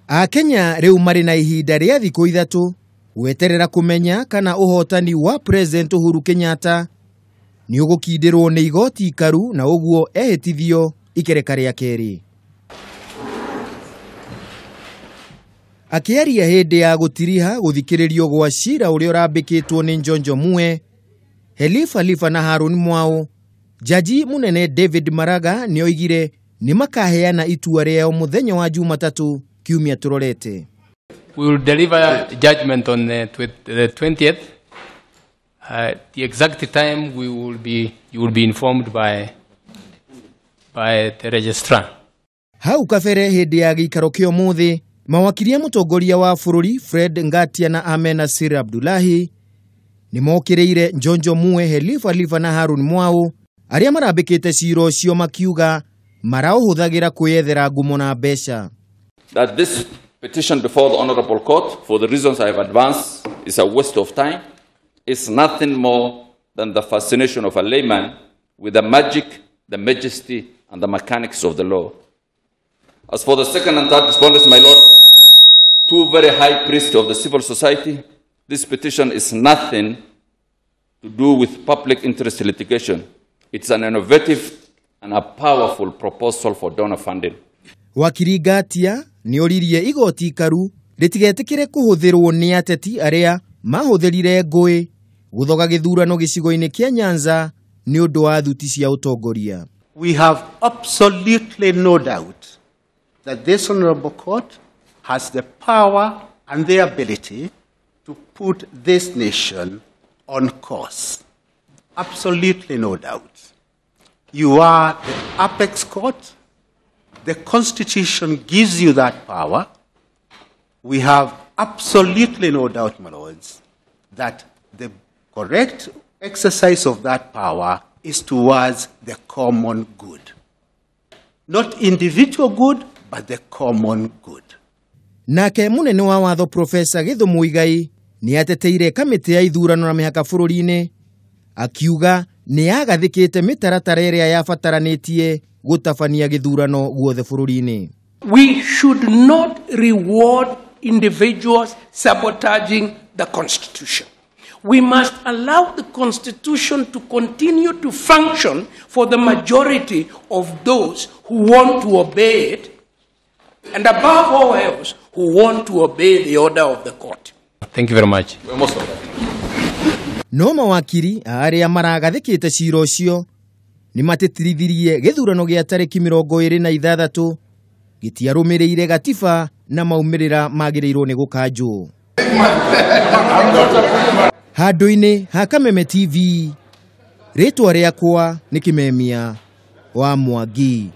Akenya riu mari na ihinda ria thikũ ithatu weterera kumenya kana uhotani wa President Uhuru Kenyatta ni ugukindirwo ni igoti ikaru na uguo ehitithio ikereka ria keri. Akiaria hindi ya gutiriha guthikiririo gwa Cira uria urambikitwo ni njonjo mwe Halifa na Harun mwao, jaji munene David Maraga ni oigire ni makaheana itua riao muthenya wa Jumatatu kiumia turorete. We will deliver judgment on the 20th. The exact time you will be informed by the registrar. Hau kabere hindi ya gikaro kio mothe, Mawakiri mutongoria wa bururi Fred Ngatia na Amena Sir Abdullahi ni mokiriire njonjo mwe Halifa na Harun mwao aria marambikite cira ucio makiuga marauhuthagira kwiyethera ngumo na mbeca. That this petition before the Honorable Court, for the reasons I have advanced, is a waste of time. It's nothing more than the fascination of a layman with the magic, the majesty, and the mechanics of the law. As for the second and third respondents, my Lord, two very high priests of the civil society, this petition is nothing to do with public interest litigation. It's an innovative and a powerful proposal for donor funding. Wakiri Ngatia ni oririe igoti ikaru ritigetikire kuhuthirwo ni ateti aria mahuthirire ngui guthoga githurano gicigo-ini kia Nyanza ni undu wa thuti cia utongoria. We have absolutely no doubt that this Honorable Court has the power and the ability to put this nation on course. Absolutely no doubt. You are the apex court. The Constitution gives you that power. We have absolutely no doubt, my lords, that the correct exercise of that power is towards the common good. Not individual good, but the common good. Nake munene wa watho Profesa Githumu Igai ni ateteire kamiti ya ithurano na mihaka bururi-ini akiuga ni agathikite mitaratara iria yabataranitie gutabania githurano guothe bururi-ini. We should not reward individuals sabotaging the Constitution. We must allow the Constitution to continue to function for the majority of those who want to obey it, and above all else, who want to obey the order of the court. Thank you very much. No Mawakiri aria maragathikite cira ucio ni matetirithirie githurano gia tariki 26 gitiarumirire gatiba na maumirira magirirwo ni gukanjwo. Handu-ini ha Kameme TV, ritwa riakwa ni Kimemia wa Mwangi.